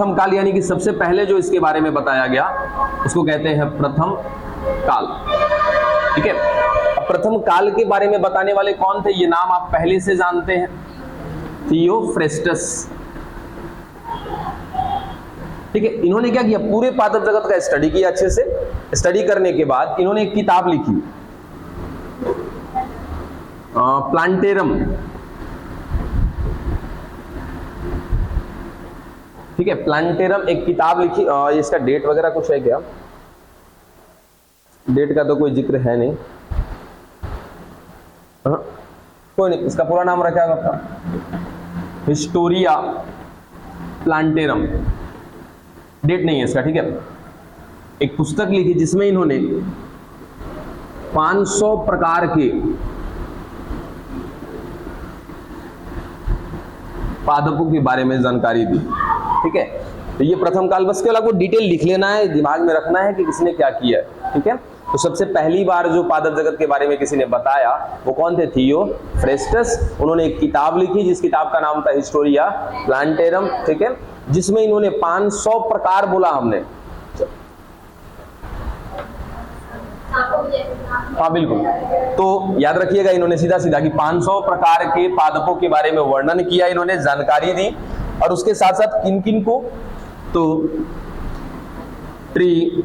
प्रथम काल यानी कि सबसे पहले जो इसके बारे में बताया गया उसको कहते हैं प्रथम काल। ठीक है, अब प्रथम काल के बारे में बताने वाले कौन थे, ये नाम आप पहले से जानते हैं, थियोफ्रेस्टस। ठीक है, इन्होंने क्या किया, पूरे पादप जगत का स्टडी किया अच्छे से। स्टडी करने के बाद इन्होंने एक किताब लिखी, प्लांटेरम। ठीक है, प्लांटेरम एक किताब लिखी। इसका डेट वगैरह कुछ है क्या? डेट का तो कोई जिक्र है नहीं। कोई नहीं, इसका पूरा नाम रखा है आपका हिस्टोरिया प्लांटेरम। डेट नहीं है इसका। ठीक है, एक पुस्तक लिखी जिसमें इन्होंने 500 प्रकार के पादपों के बारे में जानकारी दी। ठीक है, तो ये प्रथम काल, बस केवल आपको डिटेल लिख लेना है, दिमाग में रखना है कि किसने क्या किया है। ठीक है, तो सबसे पहली बार जो पादप जगत के बारे में किसी ने बताया वो कौन थे, थियोफ्रेस्टस। उन्होंने एक किताब लिखी जिस किताब का नाम था हिस्टोरिया प्लांटेरम। ठीक है, जिसमें इन्होंने 500 प्रकार बोला हमने। हाँ बिल्कुल, तो याद रखिएगा इन्होंने सीधा सीधा कि 500 प्रकार के पादपों के बारे में वर्णन किया, इन्होंने जानकारी दी। और उसके साथ साथ किन किन को, तो ट्री,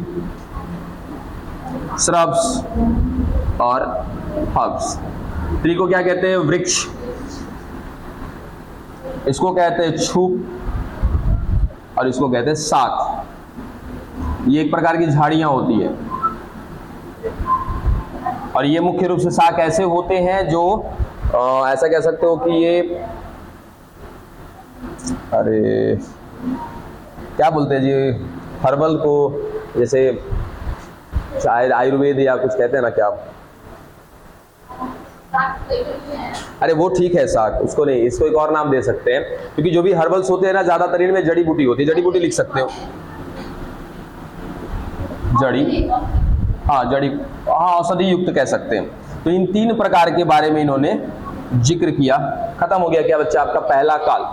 श्रब्स और हर्ब्स। ट्री को क्या कहते हैं, वृक्ष। इसको कहते हैं छूप और इसको कहते हैं शाक। ये एक प्रकार की झाड़ियां होती है और ये मुख्य रूप से शाक ऐसे होते हैं जो ऐसा कह सकते हो कि ये, अरे क्या बोलते हैं जी, हर्बल को, जैसे शायद आयुर्वेद या कुछ कहते हैं ना, क्या, अरे वो ठीक है शाक, उसको नहीं, इसको एक और नाम दे सकते हैं, क्योंकि जो भी हर्बल्स होते हैं ना ज्यादातर इनमें जड़ी बूटी होती है। जड़ी बूटी लिख सकते हो, जड़ी, हाँ जड़ी, हाँ औषधि युक्त कह सकते हैं। तो इन 3 प्रकार के बारे में इन्होंने जिक्र किया। खत्म हो गया क्या बच्चा आपका पहला काल।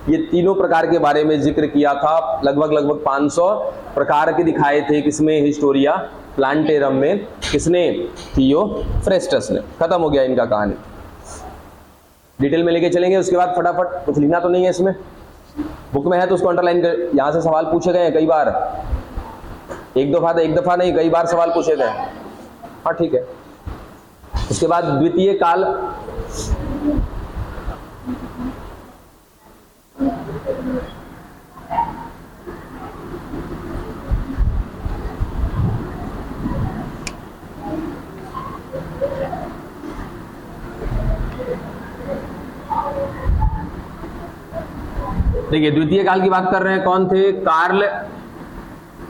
ये तीनों प्रकार के बारे में जिक्र किया था, लगभग 500 प्रकार के दिखाए थे किसमें, हिस्टोरिया प्लांटेरम में। किसने, थियोफ्रेस्टस ने। खत्म हो गया इनका कहानी, डिटेल में लेके चलेंगे। उसके बाद फटाफट, कुछ लिखना तो नहीं है इसमें, बुक में है तो उसको अंडरलाइन कर। यहां से सवाल पूछे गए हैं कई बार, एक दफा नहीं, कई बार सवाल पूछे गए। हाँ ठीक है। उसके बाद द्वितीय काल, देखिए द्वितीय काल की बात कर रहे हैं, कौन थे, कार्ल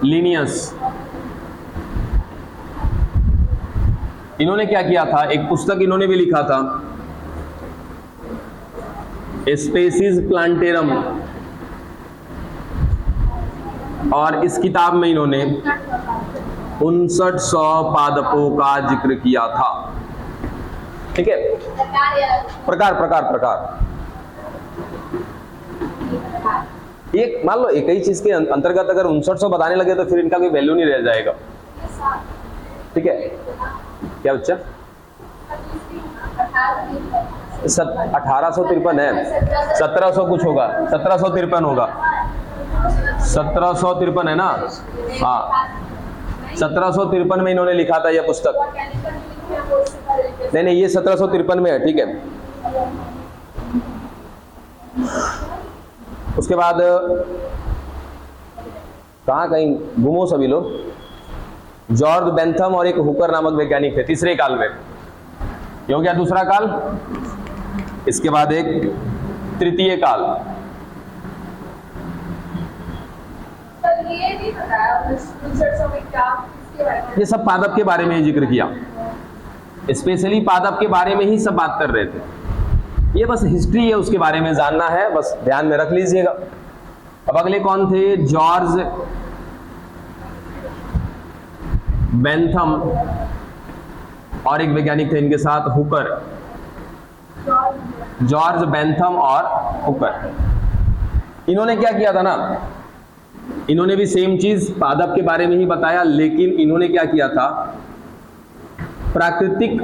लिनियस। इन्होंने क्या किया था, एक पुस्तक इन्होंने भी लिखा था, स्पेसीज प्लांटेरम। और इस किताब में इन्होंने 5900 पादपों का जिक्र किया था। ठीक है, प्रकार। एक मान लो एक ही चीज के अंतर्गत अगर 5900 बताने लगे तो फिर इनका कोई वैल्यू नहीं रह जाएगा। ठीक है, क्या बच्चा, 1853 है, 1700 कुछ होगा, 1753 होगा, 1753 है ना। हाँ 1753 में इन्होंने लिखा था यह पुस्तक। नहीं ये 1753 में है। ठीक है, उसके बाद कहाँ कहीं घूमो सभी लोग। जॉर्ज बेंथम और एक हुकर नामक वैज्ञानिक थे तीसरे काल में। ये हो गया दूसरा काल। इसके बाद एक तृतीय काल। ये सब पादप के बारे में ही जिक्र किया, स्पेशली पादप के बारे में ही सब बात कर रहे थे। ये बस हिस्ट्री है, उसके बारे में जानना है, बस ध्यान में रख लीजिएगा। अब अगले कौन थे, जॉर्ज बेंथम और एक वैज्ञानिक थे इनके साथ, हुकर। जॉर्ज बेंथम और हुकर। इन्होंने क्या किया था ना, इन्होंने भी सेम चीज पादप के बारे में ही बताया, लेकिन इन्होंने क्या किया था, प्राकृतिक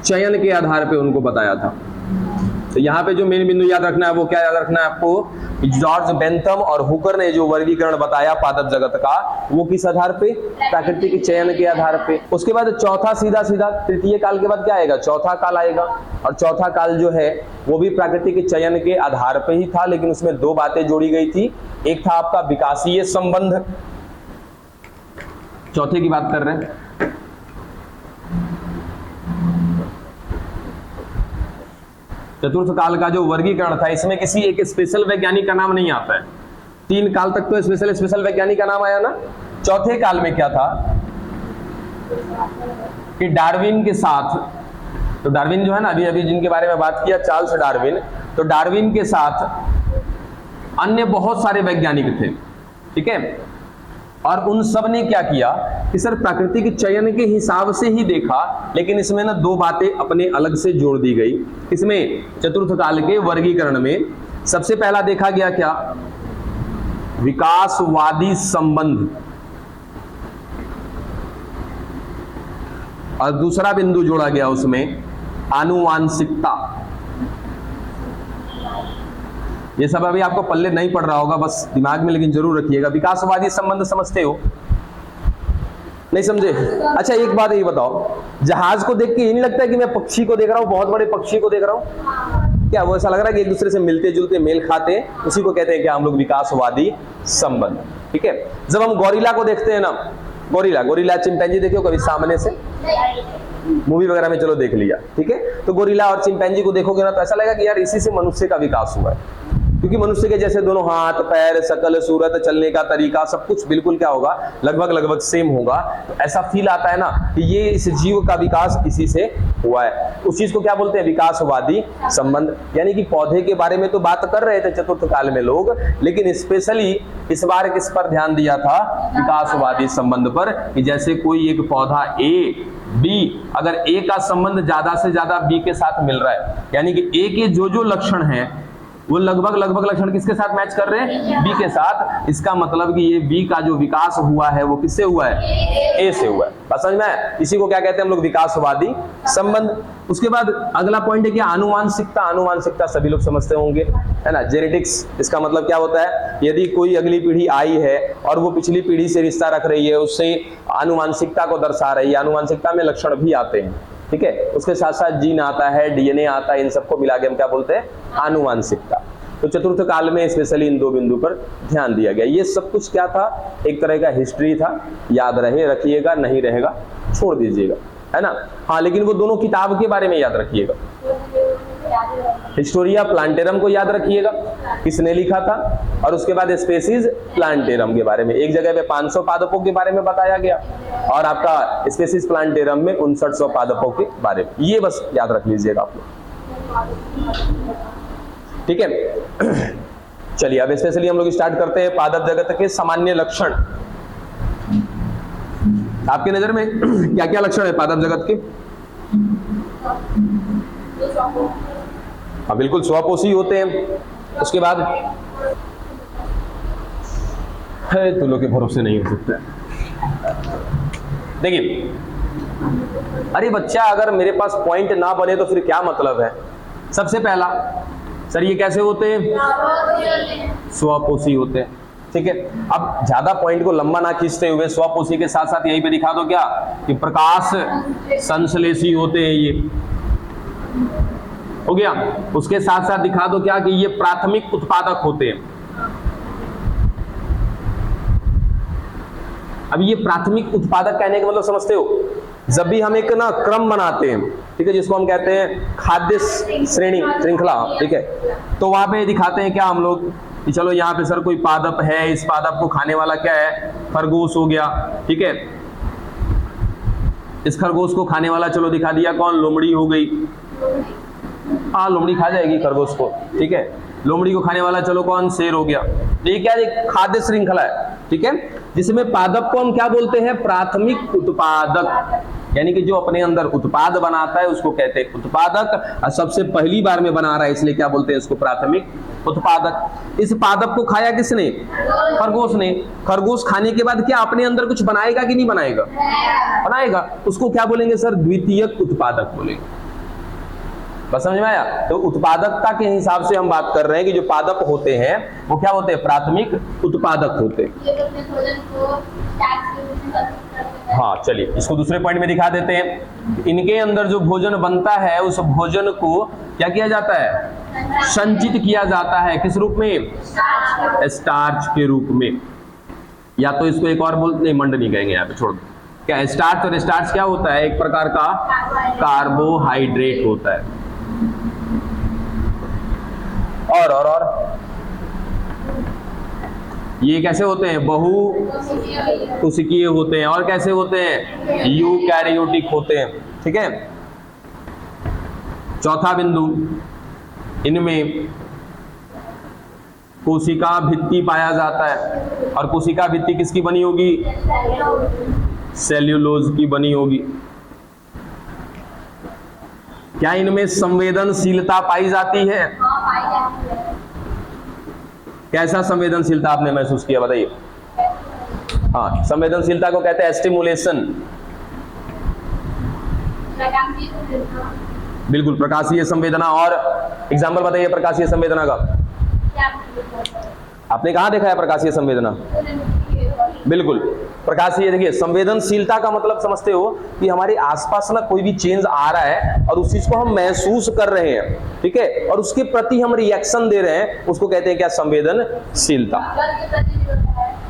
चयन के आधार पे उनको बताया था। तो यहाँ पे जो मेन बिंदु याद रखना है वो क्या याद रखना है आपको, जॉर्ज बेंथम और हुकर ने जो वर्गीकरण बताया पादप जगत का, वो किस आधार पे, प्राकृतिक चयन के आधार पे। उसके बाद चौथा सीधा सीधा तृतीय काल के बाद क्या आएगा, चौथा काल आएगा। और चौथा काल जो है वो भी प्राकृतिक चयन के आधार पे ही था, लेकिन उसमें दो बातें जोड़ी गई थी। एक था आपका विकासीय संबंध, चौथे की बात कर रहे हैं। चतुर्थ काल का जो वर्गीकरण था, इसमें किसी एक स्पेशल वैज्ञानिक का नाम नहीं आता है। 3 काल तक तो स्पेशल वैज्ञानिक का नाम आया ना। चौथे काल में क्या था कि डार्विन के साथ, तो डार्विन जो है ना, अभी अभी जिनके बारे में बात किया, चार्ल्स डार्विन, तो डार्विन के साथ अन्य बहुत सारे वैज्ञानिक थे, ठीक है। और उन सब ने क्या किया कि सर प्राकृतिक चयन के हिसाब से ही देखा, लेकिन इसमें ना दो बातें अपने अलग से जोड़ दी गई। इसमें चतुर्थ काल के वर्गीकरण में सबसे पहला देखा गया क्या, विकासवादी संबंध, और दूसरा बिंदु जोड़ा गया उसमें आनुवांशिकता। ये सब अभी आपको पल्ले नहीं पड़ रहा होगा, बस दिमाग में लेकिन जरूर रखिएगा। विकासवादी संबंध समझते हो, नहीं समझे? अच्छा एक बात ये बताओ, जहाज को देख के ये नहीं लगता है कि मैं पक्षी को देख रहा हूँ, बहुत बड़े पक्षी को देख रहा हूँ? क्या वो ऐसा लग रहा है कि एक दूसरे से मिलते जुलते, मेल खाते हैं? उसी को कहते हैं क्या हम लोग, विकासवादी संबंध, ठीक है। जब हम गोरिल्ला को देखते हैं ना, गोरिल्ला चिंपैंजी देखे हो कभी सामने से? मूवी वगैरह में चलो देख लिया, ठीक है। तो गोरिल्ला और चिंपैंजी को देखोगे ना तो ऐसा लगेगा कि यार इसी से मनुष्य का विकास हुआ है, क्योंकि मनुष्य के जैसे दोनों हाथ पैर, शकल सूरत, चलने का तरीका सब कुछ बिल्कुल क्या होगा, लगभग सेम होगा। तो ऐसा फील आता है ना कि ये इस जीव का विकास इसी से हुआ है। उस चीज को क्या बोलते हैं, विकासवादी संबंध। यानी कि पौधे के बारे में तो बात कर रहे थे चतुर्थ काल में लोग, लेकिन स्पेशली इस बार किस पर ध्यान दिया था, विकासवादी संबंध पर। कि जैसे कोई एक पौधा ए बी, अगर ए का संबंध ज्यादा से ज्यादा बी के साथ मिल रहा है, यानी कि ए के जो लक्षण हैं वो लगभग लक्षण किसके साथ मैच कर रहे हैं, बी के साथ। इसका मतलब कि ये बी का जो विकास हुआ है वो किससे हुआ है, ए से हुआ है। बात समझ में आया? इसी को क्या कहते हैं हम लोग, विकासवादी संबंध। उसके बाद अगला पॉइंट है कि आनुवांशिकता। आनुवांशिकता सभी लोग समझते होंगे, है ना, जेनेटिक्स। इसका मतलब क्या होता है, यदि कोई अगली पीढ़ी आई है और वो पिछली पीढ़ी से रिश्ता रख रही है, उससे आनुवांशिकता को दर्शा रही है। आनुवांशिकता में लक्षण भी आते हैं, ठीक है। उसके साथ साथ जीन आता है, डीएनए आता है, इन सबको मिला के हम क्या बोलते हैं, आनुवांशिकता। तो चतुर्थ काल में स्पेशली इन दो बिंदु पर ध्यान दिया गया। ये सब कुछ क्या था, एक तरह का हिस्ट्री था। याद रहे रखिएगा, नहीं रहेगा छोड़ दीजिएगा, है ना। हाँ, लेकिन वो दोनों किताब के बारे में याद रखिएगा। हिस्टोरिया प्लांटेरम को याद रखिएगा, किसने लिखा था, और उसके बाद स्पेसीज प्लांटेरम के बारे में। एक जगह पे 500 पादपों के बारे में बताया गया, और आपका स्पेसीज प्लांटेरम में 5900 पादपों के बारे में। ये बस याद रख लीजिएगा आप लोग, ठीक है। चलिए अब स्पेशली हम लोग स्टार्ट करते हैं पादप जगत के सामान्य लक्षण। आपकी नजर में क्या क्या लक्षण है पादप जगत के? हाँ बिल्कुल, स्वपोषी होते हैं। उसके बाद है तुलों के भरोसे नहीं हो सकता। देखिए, अरे बच्चा, अगर मेरे पास पॉइंट ना बने तो फिर क्या मतलब है। सबसे पहला, सर ये कैसे होते हैं, स्वपोषी होते हैं, ठीक है। अब ज्यादा पॉइंट को लंबा ना खींचते हुए स्वपोषी के साथ साथ यहीं पे दिखा दो क्या, कि प्रकाश संश्लेषी होते हैं, ये हो गया। उसके साथ साथ दिखा दो क्या, कि ये प्राथमिक उत्पादक होते हैं। अब ये प्राथमिक उत्पादक कहने का मतलब समझते हो, जब भी हम एक ना क्रम बनाते हैं, ठीक है, जिसको हम कहते हैं खाद्य श्रेणी श्रृंखला, ठीक है, तो वहां पे दिखाते हैं क्या हम लोग, कि चलो यहाँ पे सर कोई पादप है, इस पादप को खाने वाला क्या है, खरगोश हो गया, ठीक है। इस खरगोश को खाने वाला चलो दिखा दिया कौन, लोमड़ी हो गई। हाँ, लोमड़ी खा जाएगी खरगोश को, ठीक है। लोमड़ी को खाने वाला चलो कौन, शेर हो गया। ये क्या है, खाद्य श्रृंखला है, ठीक है, जिसमें पादप को हम क्या बोलते हैं, प्राथमिक उत्पादक। यानी कि जो अपने अंदर उत्पाद बनाता है उसको कहते हैं उत्पादक, और सबसे पहली बार में बना रहा है इसलिए क्या बोलते हैं उसको प्राथमिक उत्पादक। इस पादप को खाया किसने? खरगोश ने। खरगोश खाने के बाद क्या अपने अंदर कुछ बनाएगा कि नहीं बनाएगा? बनाएगा। उसको क्या बोलेंगे सर? द्वितीयक उत्पादक बोलेंगे। बस समझ में आया? तो उत्पादकता के हिसाब से हम बात कर रहे हैं कि जो पादप होते हैं वो क्या होते हैं? प्राथमिक उत्पादक होते हैं। हाँ चलिए इसको दूसरे पॉइंट में दिखा देते हैं। इनके अंदर जो भोजन बनता है उस भोजन को क्या किया जाता है? संचित किया जाता है। किस रूप में? स्टार्च के रूप में। या तो इसको एक और बोलते नहीं, मंड नहीं कहेंगे यहाँ पे, छोड़ दो। क्या स्टार्च? और स्टार्च क्या होता है? एक प्रकार का कार्बोहाइड्रेट होता है। और ये कैसे होते हैं? बहु कोशिकीय होते हैं। और कैसे होते हैं? यूकैरियोटिक होते हैं। ठीक है। चौथा बिंदु, इनमें कोशिका भित्ति पाया जाता है। और कोशिका भित्ति किसकी बनी होगी? सेल्यूलोज की बनी होगी। क्या इनमें संवेदनशीलता पाई जाती है? कैसा संवेदनशीलता आपने महसूस किया बताइए? हाँ, संवेदनशीलता को कहते हैं स्टिमुलेशन। बिल्कुल, प्रकाशीय संवेदना। और एग्जाम्पल बताइए प्रकाशीय संवेदना का। आपने कहाँ देखा है प्रकाशीय संवेदना? बिल्कुल, प्रकाशीय। देखिए, संवेदनशीलता का मतलब समझते हो कि हमारे आसपास ना कोई भी चेंज आ रहा है और उस चीज को हम महसूस कर रहे हैं, ठीक है, और उसके प्रति हम रिएक्शन दे रहे हैं, उसको कहते हैं क्या? संवेदनशीलता।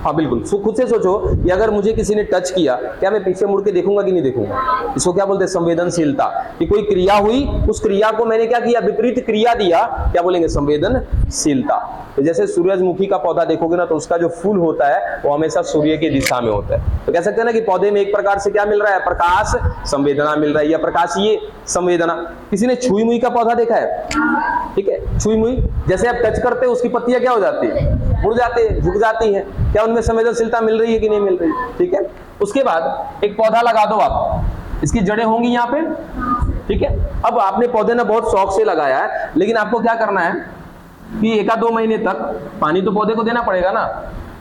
हाँ बिल्कुल, खुद से सोचो कि अगर मुझे किसी ने टच किया, क्या मैं पीछे मुड़ के देखूंगा कि नहीं देखूंगा? इसको क्या बोलते हैं? संवेदनशीलता। कि कोई क्रिया हुई, उस क्रिया को मैंने क्या किया? विपरीत क्रिया दिया, क्या बोलेंगे? संवेदनशीलता। तो जैसे सूरजमुखी का पौधा देखोगे ना, तो उसका जो फूल होता है वो हमेशा सूर्य की दिशा में होता है। तो कह सकते हैं ना कि पौधे में एक प्रकार से क्या मिल रहा है? प्रकाश संवेदना मिल रहा है, या प्रकाशीय संवेदना। किसी ने छुई मुई का पौधा देखा है? ठीक है, छुई मुई जैसे आप टच करते हैं उसकी पत्तियां क्या हो जाती है? मुड़ जाती है, झुक जाती है। क्या उनमें संवेदनशीलता मिल रही है कि नहीं मिल रही? ठीक है। उसके बाद एक पौधा लगा दो आप, इसकी जड़ें होंगी यहाँ पे, ठीक है। अब आपने पौधे ने बहुत शौक से लगाया है, लेकिन आपको क्या करना है कि 1-2 महीने तक पानी तो पौधे को देना पड़ेगा ना।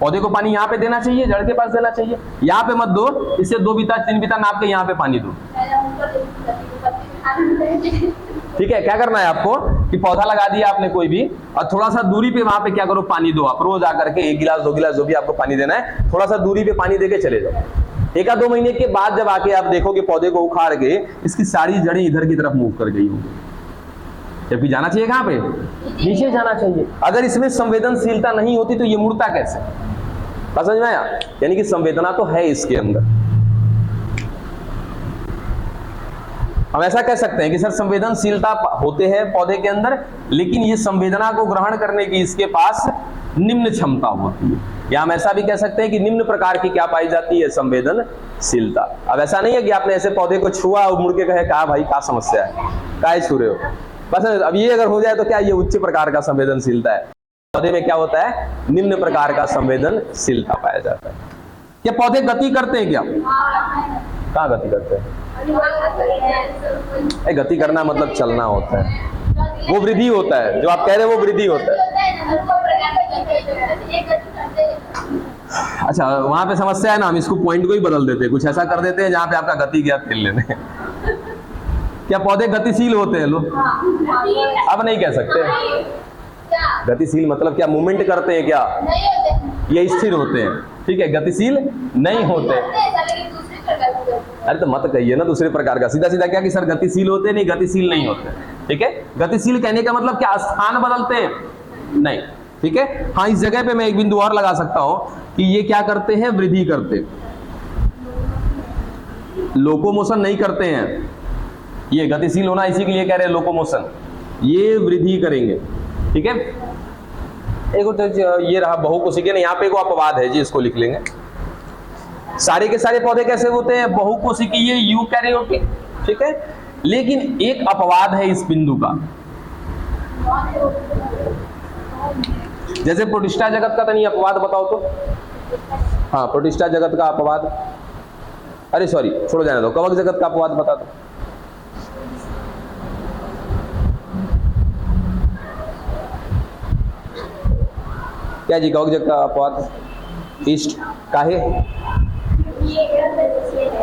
पौधे को पानी यहाँ पे देना चाहिए, जड़ के पास देना चाहिए। यहाँ पे मत दो, इससे 2 बीता 3 बीता नाप के यहाँ पे पानी दो। ठीक है, क्या करना है आपको कि पौधा लगा दिया आपने कोई भी, और थोड़ा सा दूरी पे वहां पे क्या करो? पानी दो। आप रोज आकर के 1 गिलास 2 गिलास जो भी आपको पानी देना है, थोड़ा सा दूरी पे पानी देके चले जाओ। 1-2 महीने के बाद जब आके आप देखो कि पौधे को उखाड़ के इसकी सारी जड़ें इधर की तरफ मूव कर गई होंगी, जबकि जाना चाहिए कहां पे? नीचे जाना चाहिए। अगर इसमें संवेदनशीलता नहीं होती तो ये मुड़ता कैसे? बात समझ में आया? यानी कि संवेदना तो है इसके अंदर। हम ऐसा कह सकते हैं कि सर संवेदनशीलता होते हैं पौधे के अंदर, लेकिन ये संवेदना को ग्रहण करने की इसके पास निम्न क्षमता होती है। या हम ऐसा भी कह सकते हैं कि निम्न प्रकार की क्या पाई जाती है? संवेदनशीलता। अब ऐसा नहीं है कि आपने ऐसे पौधे को छुआ और मुड़ के कहे कहा भाई क्या समस्या है, काहे छू रहे हो? बस अब ये अगर हो जाए तो क्या ये उच्च प्रकार का संवेदनशीलता है? पौधे में क्या होता है? निम्न प्रकार का संवेदनशीलता पाया जाता है। क्या पौधे गति करते हैं क्या? कहाँ गति करते हैं? गति करना मतलब चलना होता है, वो वृद्धि होता है। जो आप कह रहे हैं वो वृद्धि होता है। अच्छा, वहां पे समस्या है ना, हम इसको पॉइंट को ही बदल देते हैं, कुछ ऐसा कर देते हैं जहां पे आपका गति गया तेल लेने। क्या पौधे गतिशील होते हैं लोग? अब नहीं कह सकते। गतिशील मतलब क्या? मूवमेंट करते हैं क्या? ये स्थिर होते हैं, ठीक है, गतिशील नहीं होते। अरे तो मत कहिए ना दूसरे प्रकार का, सीधा सीधा क्या कि सर गतिशील होते नहीं, गतिशील नहीं होते। ठीक है, गतिशील कहने का मतलब क्या? स्थान बदलते हैं? नहीं, ठीक है। हाँ, इस जगह पे मैं एक बिंदु और लगा सकता हूं कि ये क्या करते हैं? वृद्धि करते, लोकोमोशन नहीं करते हैं। ये गतिशील होना इसी के लिए कह रहे हैं लोकोमोशन, ये वृद्धि करेंगे। ठीक है, एक तो ये रहा बहुकोशिकीय, यहाँ पे एक अपवाद है जी, इसको लिख लेंगे। सारे के सारे पौधे कैसे होते हैं? बहुकोशिकीय, यूकैरियोटिक, ठीक है। लेकिन एक अपवाद है इस बिंदु का, जैसे प्रोटिस्टा जगत का, तो नहीं अपवाद बताओ तो। हाँ, प्रोटिस्टा जगत का अपवाद अरे सॉरी, छोड़ो जाने दो, कवक जगत का अपवाद बता दो। क्या जी कवक जगत का अपवाद? ईस्ट काहे?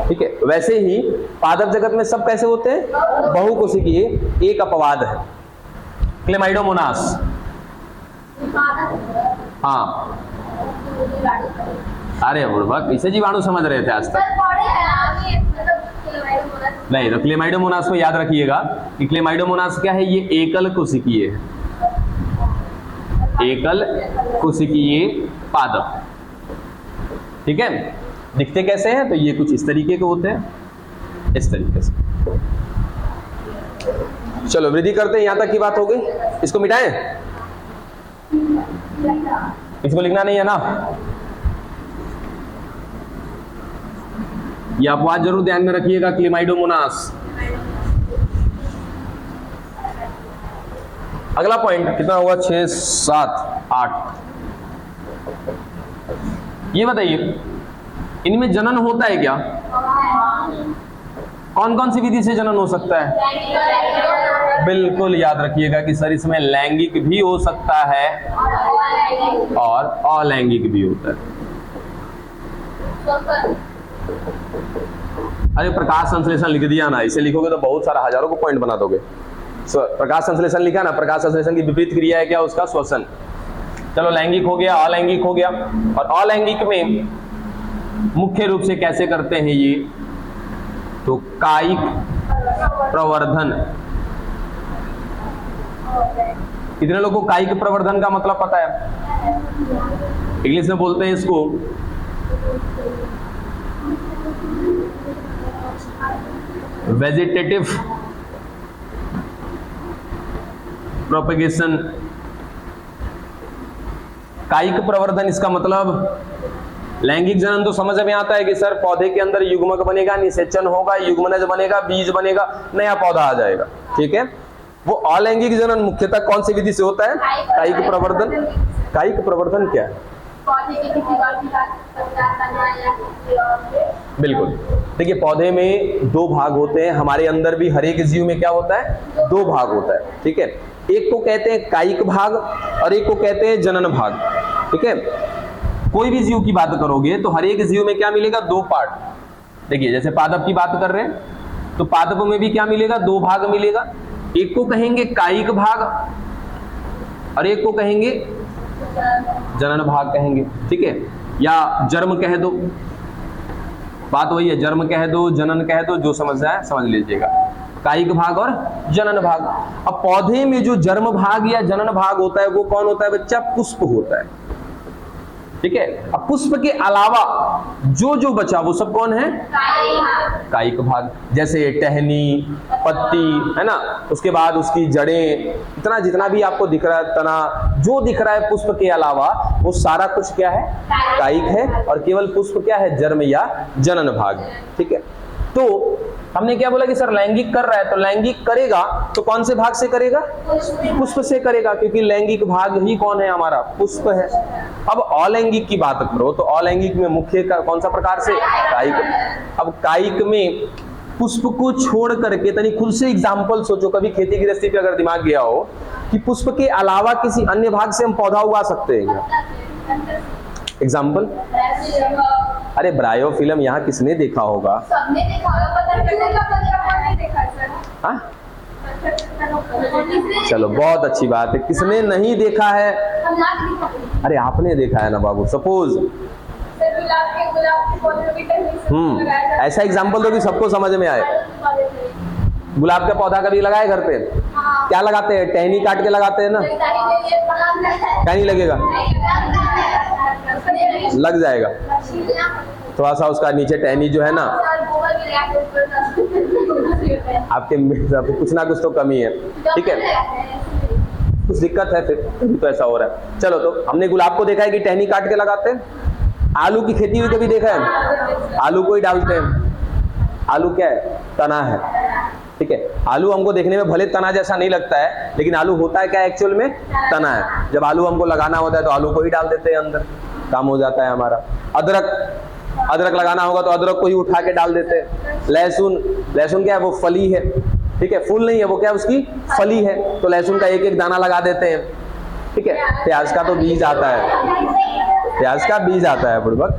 ठीक है, वैसे ही पादप जगत में सब कैसे होते हैं? बहुकोशिकीय, एक अपवाद है क्लेमाइडोमोनास। हाँ, अरे बुढ़वा कैसे जीवाणु समझ रहे थे आज तक? नहीं, तो क्लेमाइडोमोनास को याद रखिएगा कि क्लेमाइडोमोनास क्या है? ये एकल कोशिकीय है, एकल कोशिकीय पादप। ठीक है, दिखते कैसे हैं? तो ये कुछ इस तरीके के होते हैं, इस तरीके से। चलो वृद्धि करते हैं, यहां तक की बात हो गई। इसको मिटाएं, इसको लिखना नहीं है ना। ये अपवाद जरूर ध्यान में रखिएगा, क्लेमाइडोमोनास। अगला पॉइंट कितना हुआ? 6, 7, 8। ये बताइए, इनमें जनन होता है क्या? कौन कौन सी विधि से जनन हो सकता है? बिल्कुल याद रखिएगा कि सर इसमें लैंगिक भी हो सकता है और अलैंगिक भी होता है। अरे प्रकाश संश्लेषण लिख दिया ना, इसे लिखोगे तो बहुत सारा हजारों को पॉइंट बना दोगे। प्रकाश संश्लेषण लिखा ना, प्रकाश संश्लेषण की विपरीत क्रिया है क्या? उसका श्वसन। चलो लैंगिक हो गया, अलैंगिक हो गया। और अलैंगिक में मुख्य रूप से कैसे करते हैं ये? तो कायिक प्रवर्धन। कितने लोगों को कायिक प्रवर्धन का मतलब पता है? इंग्लिश में बोलते हैं इसको वेजिटेटिव प्रोपेगेशन। कायिक प्रवर्धन इसका मतलब लैंगिक जनन तो समझ में आता है कि सर पौधे के अंदर युग्मक बनेगा, निषेचन होगा, युग्मनज बनेगा, बीज बनेगा, नया पौधा आ जाएगा। ठीक है, वो अलैंगिक जनन मुख्यतः कौन सी विधि से होता है? कायिक प्रवर्धन। कायिक प्रवर्धन क्या है? बिल्कुल, देखिए पौधे में दो भाग होते हैं, हमारे अंदर भी हर एक जीव में क्या होता है? दो भाग होता है। ठीक है, एक को कहते हैं कायिक भाग और एक को कहते हैं जनन भाग। ठीक है, कोई भी जीव की बात करोगे तो हर एक जीव में क्या मिलेगा? दो पार्ट। देखिए जैसे पादप की बात कर रहे हैं तो पादप में भी क्या मिलेगा? दो भाग मिलेगा। एक को कहेंगे कायिक भाग और एक को कहेंगे जनन भाग कहेंगे। ठीक है, या जर्म कह दो, बात वही है, जर्म कह दो, जनन कह दो, जो समझना है समझ लीजिएगा। कायिक भाग और जनन भाग। अब पौधे में जो जर्म भाग या जनन भाग होता है वो कौन होता है बच्चा? पुष्प होता है। ठीक है, अब पुष्प के अलावा जो जो बचा वो सब कौन है? कायिक भाग। जैसे टहनी, पत्ती, है ना, उसके बाद उसकी जड़ें, इतना जितना भी आपको दिख रहा है, तना, जो दिख रहा है पुष्प के अलावा वो सारा कुछ क्या है? कायिक है। और केवल पुष्प क्या है? जर्म या जनन भाग। ठीक है, तो हमने क्या बोला कि सर लैंगिक कर रहा है, तो लैंगिक करेगा तो कौन से भाग से करेगा? पुष्प से करेगा, क्योंकि लैंगिक भाग ही कौन है? हमारा पुष्प है। अब अलैंगिक की बात करो तो अलैंगिक में मुख्य कौन सा प्रकार से? कायिक। अब कायिक में पुष्प को छोड़ करके तनी खुद से एग्जाम्पल सोचो, कभी खेती गृहस्थी पे अगर दिमाग गया हो कि पुष्प के अलावा किसी अन्य भाग से हम पौधा उगा सकते हैं क्या? एग्जाम्पल? अरे ब्रायोफिल्म यहाँ किसने देखा होगा? सबने देखा होगा, पता नहीं देखा सर। हाँ, चलो बहुत अच्छी बात है, किसने नहीं देखा है? अरे आपने देखा है ना बाबू। सपोज ऐसा एग्जाम्पल दो कि सबको समझ में आए। गुलाब का पौधा कभी लगाए घर पे? क्या लगाते हैं? टहनी काट के लगाते हैं ना? टहनी लगेगा? लग जाएगा, थोड़ा सा उसका नीचे टहनी जो है ना, आपके कुछ ना कुछ तो कमी है। ठीक है, कुछ दिक्कत है फिर तो ऐसा हो रहा है। चलो, तो हमने गुलाब को देखा है कि टहनी काट के लगाते हैं। आलू की खेती भी कभी देखा है? आलू को ही डालते हैं। आलू क्या है? तना है। ठीक है, आलू हमको देखने में भले तना जैसा नहीं लगता है, लेकिन आलू होता है क्या एक्चुअल में? तना है। जब आलू हमको लगाना होता है तो आलू को ही डाल देते हैं अंदर, काम हो जाता है हमारा। अदरक, अदरक लगाना होगा तो अदरक को ही उठा के डाल देते हैं। लहसुन, लहसुन क्या है, वो फली है, ठीक है, फूल नहीं है, वो क्या है, उसकी फली है, तो लहसुन का एक एक दाना लगा देते हैं, ठीक है। प्याज का तो बीज आता है, प्याज का बीज आता है बुड़बक,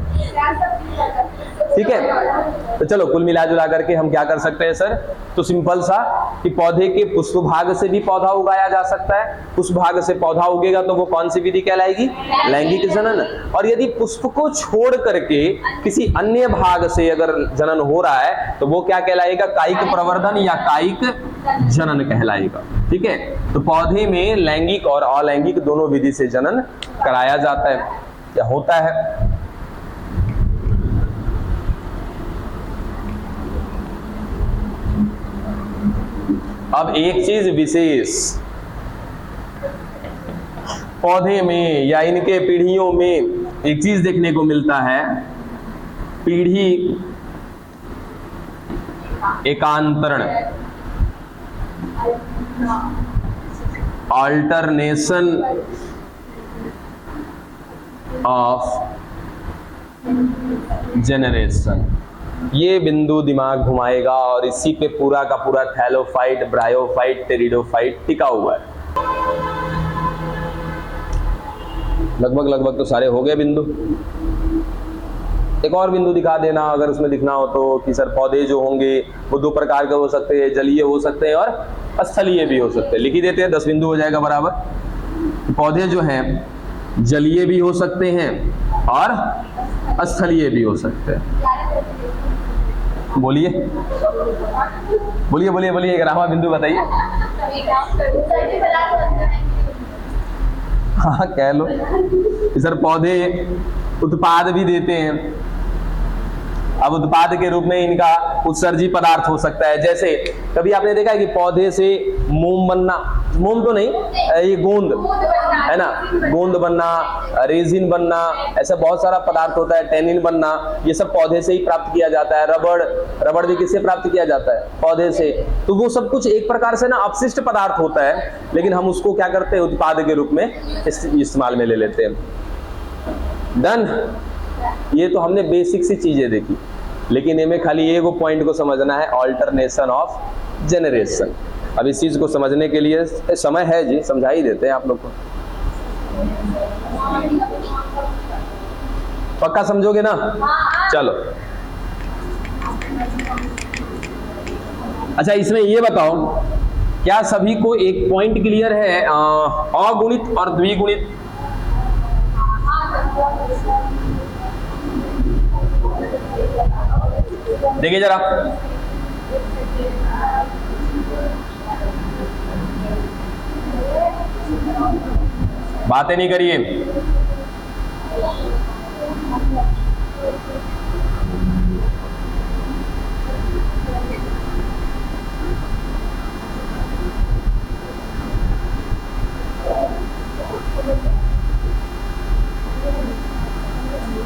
ठीक है। तो चलो कुल मिला जुला करके हम क्या कर सकते हैं सर, तो सिंपल सा कि पौधे के पुष्प भाग से भी पौधा उगाया जा सकता है। पुष्प भाग से पौधा उगेगा तो वो कौन सी विधि कहलाएगी, लैंगिक जनन। और यदि पुष्प को छोड़ करके किसी अन्य भाग से अगर जनन हो रहा है तो वो क्या कहलाएगा, कायिक प्रवर्धन या कायिक जनन कहलाएगा, ठीक है। तो पौधे में लैंगिक और अलैंगिक दोनों विधि से जनन कराया जाता है या होता है। अब एक चीज विशेष पौधे में या इनके पीढ़ियों में एक चीज देखने को मिलता है, पीढ़ी एकांतरण, अल्टरनेशन ऑफ जेनरेशन। ये बिंदु दिमाग घुमाएगा और इसी पे पूरा का पूरा थैलोफाइट, ब्रायोफाइट, टेरिडोफाइट टिका हुआ है। लगभग तो सारे हो गए बिंदु। एक और बिंदु दिखा देना अगर उसमें दिखना हो तो, कि सर पौधे जो होंगे वो दो प्रकार के हो सकते हैं, जलीय हो सकते हैं और स्थलीय भी हो सकते हैं। लिख ही देते हैं, 10 बिंदु हो जाएगा बराबर। पौधे जो हैं जलीय भी हो सकते हैं और स्थलीय भी हो सकते हैं। बोलिए बोलिए बोलिए बोलिए, 11वां बिंदु बताइए। हाँ कह लो सर, पौधे उत्पाद भी देते हैं। अब उत्पाद के रूप में इनका उत्सर्जी पदार्थ हो सकता है। जैसे कभी आपने देखा है कि पौधे से मोम बनना, मोम तो नहीं, ये गोंद है ना, गोंद बनना, रेजिन बनना, ऐसा बहुत सारा पदार्थ होता है, टेनिन बनना, ये सब पौधे से ही प्राप्त किया जाता है। रबड़ भी किससे प्राप्त किया जाता है, पौधे से। तो वो सब कुछ एक प्रकार से ना अपशिष्ट पदार्थ होता है, लेकिन हम उसको क्या करते हैं, उत्पाद के रूप में इस्तेमाल में ले लेते हैं। डन। ये तो हमने बेसिक सी चीजें देखी, लेकिन इनमें खाली एक पॉइंट को समझना है, अल्टरनेशन ऑफ जेनरेशन। अब इस चीज को समझने के लिए समय है जी, समझा ही देते हैं आप लोग को। पक्का समझोगे ना? चलो अच्छा, इसमें ये बताओ, क्या सभी को एक पॉइंट क्लियर है, अगुणित और द्विगुणित? देखिए जरा, बातें नहीं करिए।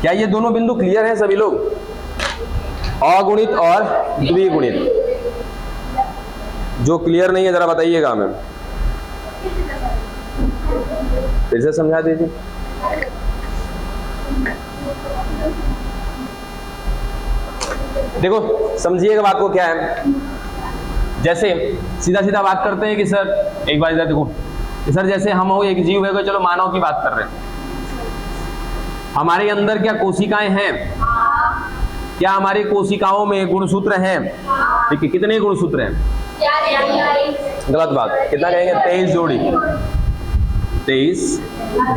क्या ये दोनों बिंदु क्लियर हैं सभी लोग, अगुणित और द्विगुणित? जो क्लियर नहीं है जरा बताइएगा मैम, फिर से समझा दीजिए। देखो समझिएगा बात को, क्या है, जैसे सीधा सीधा बात करते हैं कि सर एक बार इधर देखो, सर जैसे हम हो एक जीव है, चलो मानव की बात कर रहे हैं, हमारे अंदर क्या कोशिकाएं हैं? क्या हमारी कोशिकाओं में गुणसूत्र हैं? ठीक है, कितने गुणसूत्र हैं? गलत बात, कितना कहेंगे? 23 जोड़ी, 23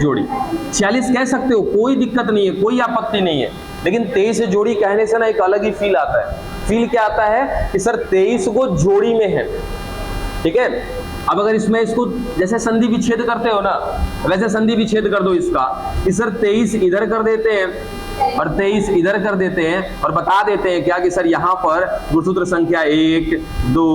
जोड़ी। 46 कह सकते हो, कोई दिक्कत नहीं है, कोई आपत्ति नहीं है, लेकिन 23 जोड़ी कहने से ना एक अलग ही फील आता है। फील क्या आता है कि सर 23 को जोड़ी में है, ठीक है। अब अगर इसमें इसको जैसे संधि विच्छेद करते हो ना, वैसे संधि विच्छेद कर दो इसका, कि सर 23 इधर कर देते हैं और 23 इधर कर देते हैं, और बता देते हैं क्या कि सर यहाँ पर गुणसूत्र संख्या 1 2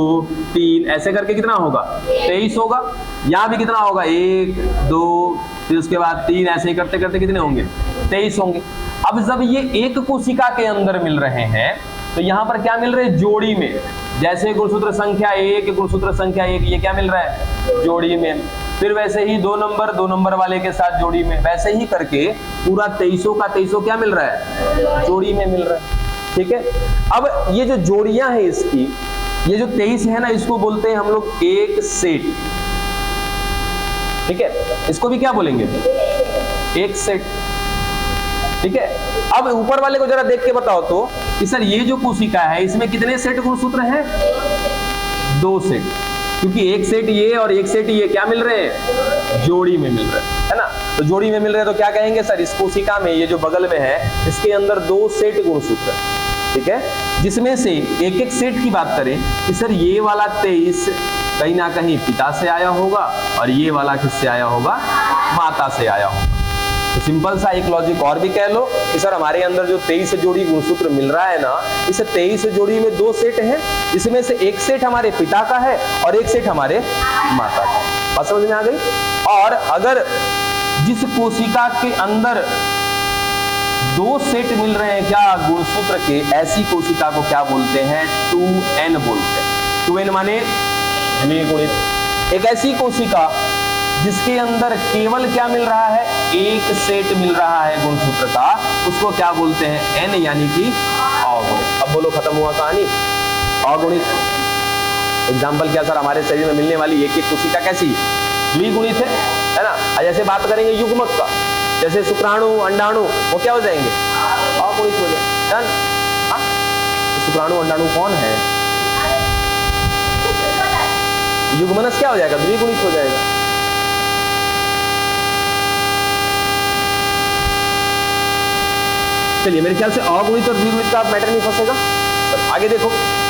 3 ऐसे करके कितना होगा? 23 होगा। यहाँ भी कितना होगा? 1 2 फिर उसके बाद 3, ऐसे ही करते करते कितने होंगे? 23 होंगे। अब जब ये एक कोशिका के अंदर मिल रहे हैं तो यहाँ पर क्या मिल रहे हैं? जोड़ी में। जैसे गुणसूत्र संख्या 1 गुणसूत्र संख्या 1, ये क्या मिल रहा है? जोड़ी में। फिर वैसे ही 2 नंबर वाले के साथ जोड़ी में, वैसे ही करके पूरा 2300 का 2300 क्या मिल रहा है, जोड़ी में मिल रहा है। ठीक है, अब ये जो जोड़ियां हैं इसकी, ये जो 23 है ना, इसको बोलते हैं हम लोग एक सेट। ठीक है, इसको भी क्या बोलेंगे, एक सेट। ठीक है, अब ऊपर वाले को जरा देख के बताओ तो कि सर ये जो कोशिका है इसमें कितने सेट गुणसूत्र हैं, 2 सेट, क्योंकि एक सेट ये और एक सेट ये क्या मिल रहे हैं, जोड़ी में मिल रहे हैं, है ना। तो जोड़ी में मिल रहे हैं तो क्या कहेंगे सर, इस कोशिका में ये जो बगल में है इसके अंदर 2 सेट गुणसूत्र है। ठीक है, जिसमें से एक एक सेट की बात करें कि सर ये वाला 23 कहीं ना कहीं पिता से आया होगा और ये वाला किससे आया होगा, माता से आया होगा। तो सिंपल सा एक लॉजिक और भी कह लो कि सर हमारे अंदर जो 23 जोड़ी गुणसूत्र मिल रहा है ना, इस 23 जोड़ी में 2 सेट हैं, इसमें से एक सेट हमारे पिता का है और एक सेट हमारे माता का है। बात समझ में आ गई। और अगर जिस कोशिका के अंदर 2 सेट मिल रहे हैं क्या गुणसूत्र के, ऐसी कोशिका को क्या बोलते हैं, 2n बोलते हैं। 2n माने द्विगुणित। एक ऐसी कोशिका जिसके अंदर केवल क्या मिल रहा है, एक सेट मिल रहा है गुणसूत्र का, उसको क्या बोलते हैं, n यानी कि अगुणित। अब बोलो खत्म हुआ कहानी, अगुणित। एग्जाम्पल क्या सर, हमारे शरीर में मिलने वाली एक एक कोशिका कैसी, द्विगुणित है ना। जैसे बात करेंगे युग्मक का, जैसे शुक्राणु अंडाणु, वो क्या हो जाएंगे, अगुणित हो जाएंगे। शुक्राणु अंडाणु कौन है, युग्मनस क्या हो जाएगा, द्विगुणित हो जाएगा। चलिए, मेरे ख्याल से अगुणित और द्विगुणित का मैटर नहीं फंसेगा। आगे देखो,